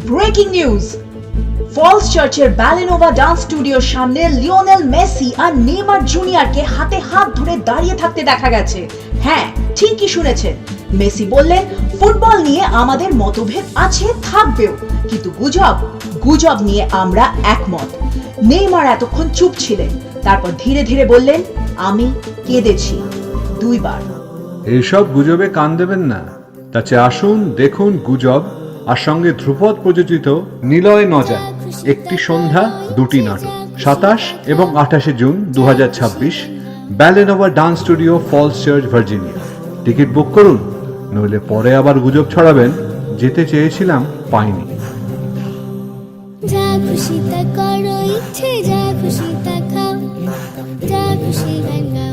Breaking news, false চার্চের ব্যালেনোভা dance স্টুডিওর সামনে লিওনেল মেসি আর নেইমার জুনিয়রকে হাতে হাত ধরে দাঁড়িয়ে থাকতে দেখা গেছে। হ্যাঁ, ঠিকই শুনেছেন, মেসি বললেন ফুটবল নিয়ে আমাদের মতভেদ আছে, থাকবেও, কিন্তু গুজব নিয়ে আমরা একমত। নেইমার এতক্ষণ চুপ ছিলেন, তারপর ধীরে ধীরে বললেন, আমি কেঁদেছি 2 বার। এইসব গুজবে কান দেবেন না, তাতে আসুন দেখুন গুজব আর সঙ্গে ধ্রুপদ প্রযোজিত নিলয় নজা একটি সন্ধ্যা 2টি নাটক 27 এবং 28 June 2026, Balenova dance studio, Falls Church, Virginia. Ticket book করুন, নইলে পরে আবার গুজব ছড়াবেন যেতে চেয়েছিলাম পাইনি। যা খুশি তা করো, ইচ্ছে যা খুশি তা খাও, যা খুশি গান গাও।